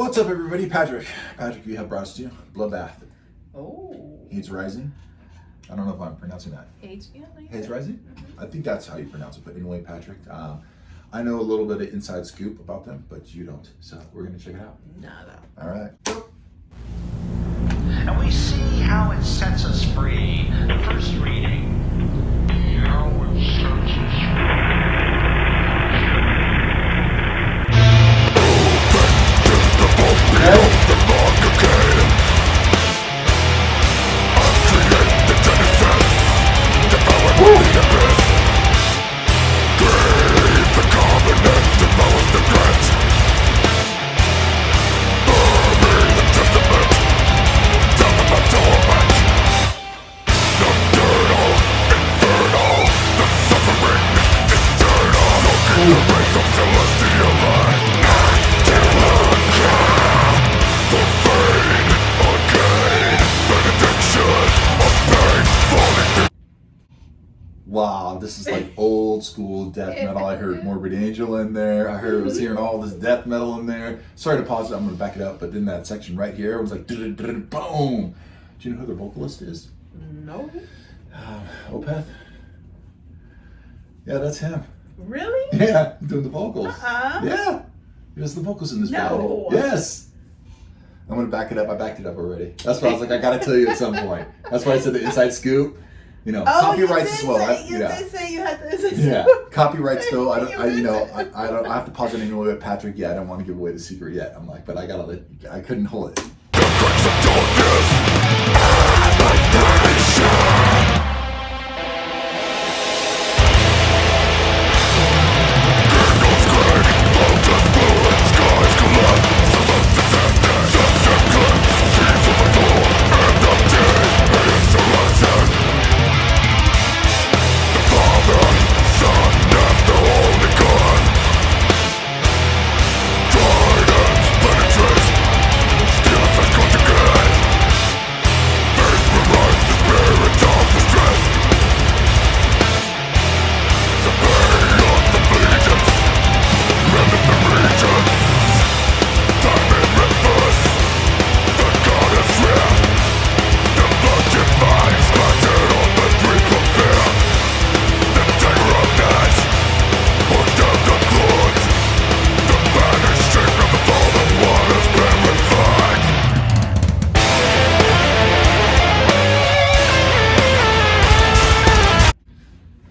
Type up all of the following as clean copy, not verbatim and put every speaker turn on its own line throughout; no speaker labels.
What's up, everybody? Patrick, you have brought us to you Bloodbath.
Oh.
Hades Rising. I don't know if I'm pronouncing that.
Hades, yeah.
Hades Rising?
Mm-hmm.
I think that's how you pronounce it. But anyway, Patrick, I know a little bit of inside scoop about them, but you don't. So we're going to check it out.
Nada.
All right.
And we see how it sets us free. The first reading. How it sets us free.
Wow, this is like old school death metal. I heard Morbid Angel in there. I was hearing all this death metal in there. Sorry to pause it, I'm going to back it up, but in that section right here, it was like boom. Do you know who the vocalist is?
No.
Opeth? Yeah, that's him.
Really?
Yeah, doing the vocals.
Uh-uh.
Yeah, he does the vocals in this
No.
band. Yes. I'm going to back it up. I backed it up already. That's why I was like, I got to tell you at some point. That's why I said the inside scoop. You know, copyrights as well.
You did say you had to.
Yeah, copyrights though. I don't. I have to pause it anyway. But Patrick, yeah, I don't want to give away the secret yet. I'm like, but I gotta let. I couldn't hold it.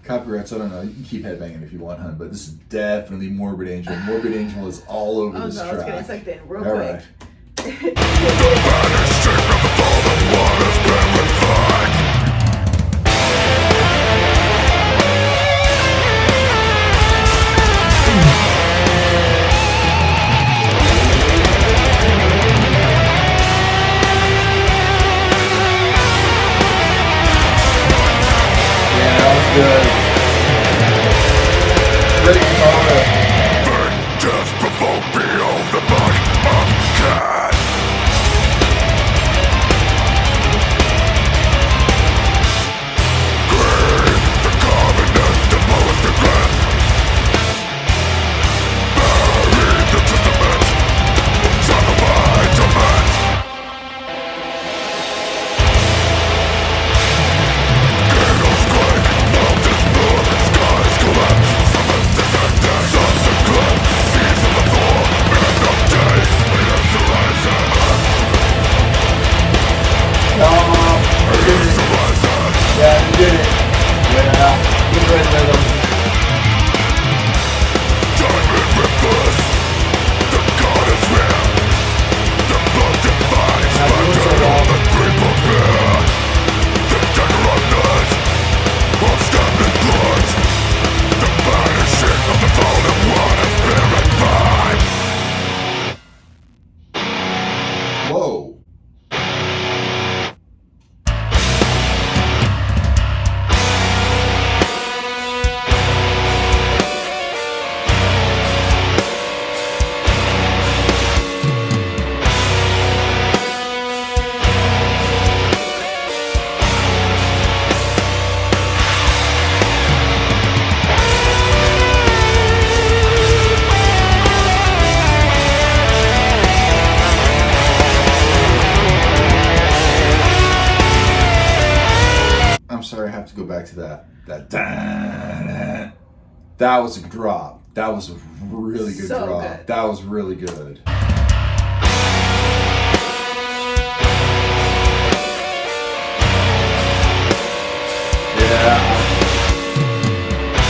Copyrights, I don't know. You can keep headbanging if you want, hun, but this is definitely Morbid Angel. Morbid Angel is all over this track.
Let's get it sucked in real
all
quick.
Good. Great guitar.
Just provoke beyond the mind of God. Grave the covenant, demolish the ground. Bury the testament, son of my torment. Candles quake, mountains burn, skies collapse. Summon the
back to that. That was a drop. That was a really good
So
drop.
good.
That was really good. Yeah.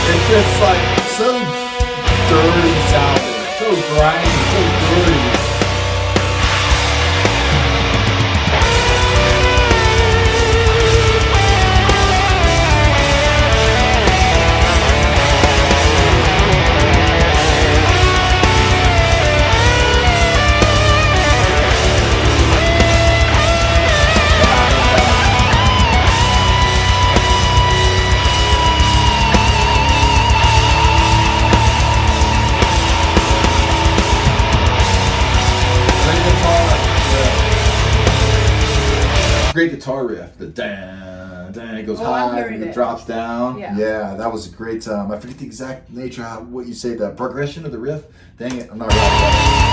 It's just like so dirty sounding, so grimy, so dirty. Great guitar riff, the dan, dan, it goes high, and it drops down. Yeah, that was a great. I forget the exact nature, what you say, the progression of the riff. Dang it, I'm not right.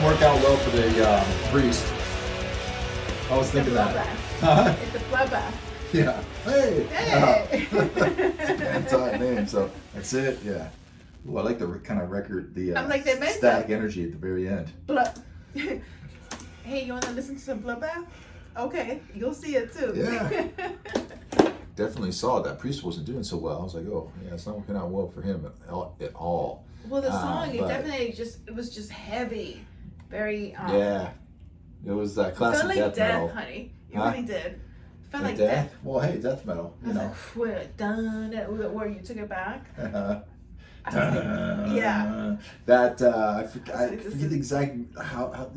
Work out well for the priest. I was thinking that.
It's the Bloodbath.
Yeah. Hey.
Hey.
It's an anti-name, so that's it. Yeah. Ooh, I like the kind of record, the
I'm like, they meant
static energy at the very end.
Hey, you want to listen to some Bloodbath? Okay, you'll see it too.
Yeah. Definitely saw that priest wasn't doing so well. I was like, oh, yeah, it's not working out well for him at all.
Well, the song, it was just heavy. Very,
yeah. It was that classic
felt like
death metal.
Honey. You really did. It felt like
death?
death.
Well, hey, death metal, you know.
Like, where you took it back.
Dun,
yeah.
That I forget the exact how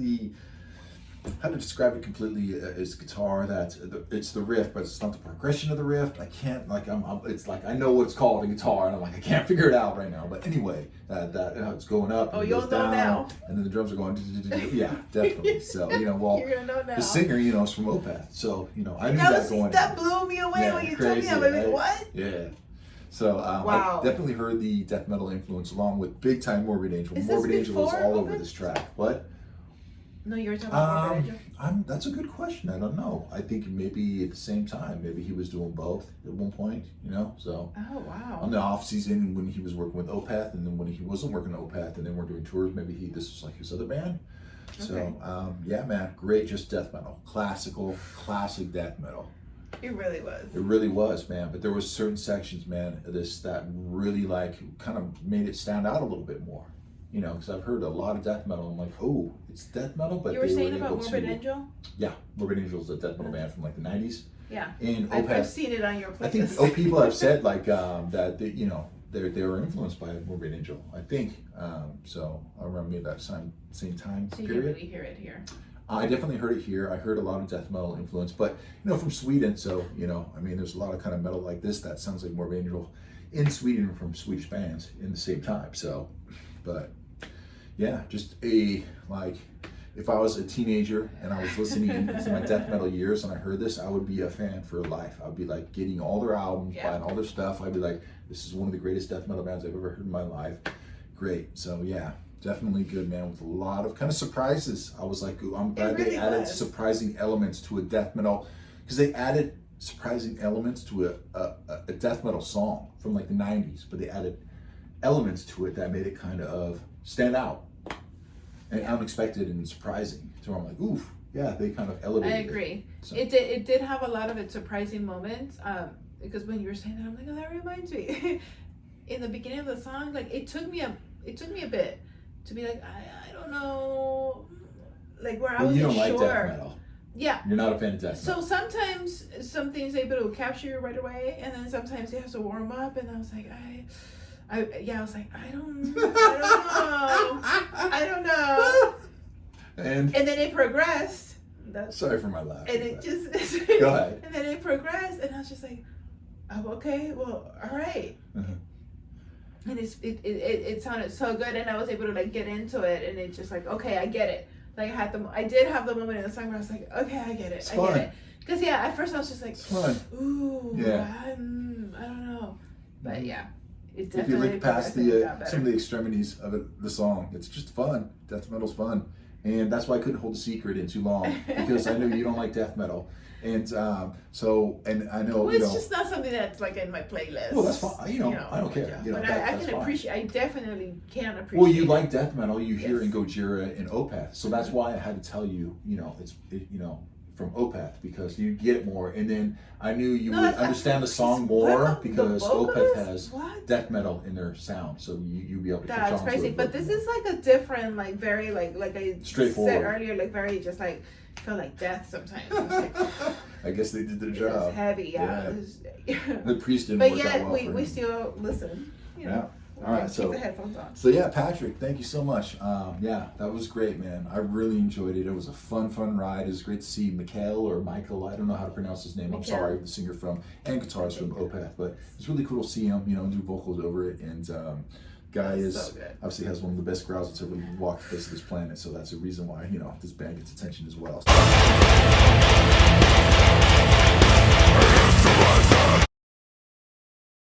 to describe it completely is guitar. It's the riff, but it's not the progression of the riff. I can't it's like I know what it's called a guitar, and I'm like I can't figure it out right now. But anyway, it's going up.
Oh,
and
you'll
goes
know
down,
now.
And then the drums are going. Yeah, definitely. So well,
you're gonna know now.
the singer, is from Opeth, so I knew that going.
That blew me away when you told me. I'm like, what?
Yeah. So
wow.
I definitely heard the death metal influence along with big time Morbid Angel.
Is
Morbid
this
Angel is
before
all
Opeth?
over this track. What?
No, you were talking about Morbid Angel?
That's a good question. I don't know. I think maybe at the same time, maybe he was doing both at one point, so.
Oh, wow.
On the off season when he was working with Opeth, and then when he wasn't working with Opeth and then we're doing tours, maybe this was like his other band. Okay. So, yeah, man, great, just death metal. Classic death metal.
It really was.
It really was, man. But there was certain sections, man, of this that really kind of made it stand out a little bit more. Because I've heard a lot of death metal. I'm like, oh, it's death metal, but
you were saying about Morbid Angel?
Yeah, Morbid Angel is a death metal band from like the 90s.
Yeah,
and
I've seen it on your playlist.
I think people have said like that they were influenced by Morbid Angel. I think so. I remember maybe that same time
so
period.
You really hear it here.
I definitely heard it here. I heard a lot of death metal influence, but from Sweden. So there's a lot of kind of metal like this that sounds like Morbid Angel in Sweden from Swedish bands in the same time. So, but yeah, just if I was a teenager and I was listening into my death metal years and I heard this, I would be a fan for life. I'd be like getting all their albums, buying all their stuff. I'd be like, this is one of the greatest death metal bands I've ever heard in my life. Great. So yeah, definitely good, man, with a lot of kind of surprises. I was like, I'm glad they added surprising elements to a death metal, because they added surprising elements to a death metal song from like the 90s, but they added elements to it that made it kind of stand out and unexpected and surprising. So I'm like, oof, yeah, they kind of elevated.
I agree.
So.
It did have a lot of its surprising moments. Because when you were saying that, I'm like, oh, that reminds me. In the beginning of the song, like it took me a bit to be like, I don't know, like where I wasn't
you don't like
sure.
death metal.
Yeah.
You're not a fan of death metal.
So sometimes some things able to capture you right away, and then sometimes you have to warm up. And I was like, I was like, I don't know. And then it progressed.
Sorry for my laugh.
And it just
go ahead.
And then it progressed, and I was just like, oh, okay, well, all right. And it sounded so good, and I was able to like get into it, and it just like, okay, I get it. Like I did have the moment in the song where I was like, okay, I get it.
It's
I
fun.
get it. Because yeah, at first I was just like,
it's fun.
ooh,
Yeah.
I don't know. But yeah, it
If you
definitely
look past
got better.
some of the extremities of it, the song, it's just fun. Death metal's fun, and that's why I couldn't hold a secret in too long, because I know you don't like death metal, and and I know
Well,
you
it's
know.
just not something that's like in my playlist.
Well, that's fine. You know, I don't care.
Yeah.
You know,
but
that,
I
that's
can
fine.
appreciate. I definitely can appreciate.
Well, you
it.
like death metal, you hear
Yes.
in Gojira and Opeth, so that's why I had to tell you. You know, from Opeth, because you get it more, and then I knew you would understand the song more because Opeth has death metal in their sound, so you'll be able to catch on
That's
to
crazy,
it.
but this is like a different, like very like I
Straightforward.
said earlier, like very just like felt like death sometimes. It was like,
I guess they did their
it
job.
was heavy, yeah.
Yeah.
It was,
The priest didn't
but
work out
yet
well for
we
him.
still listen. You know,
All right,
keep
so
the headphones on.
So yeah, Patrick, thank you so much. Yeah, that was great, man. I really enjoyed it. It was a fun ride. It was great to see Mikael or Michael. I don't know how to pronounce his name. I'm
Mikael.
sorry, the singer from and guitarist from Opeth. But it's really cool to see him, do vocals over it. And guy
That's
is
so good.
obviously has one of the best growls that's ever walked the face of this planet. So that's the reason why this band gets attention as well.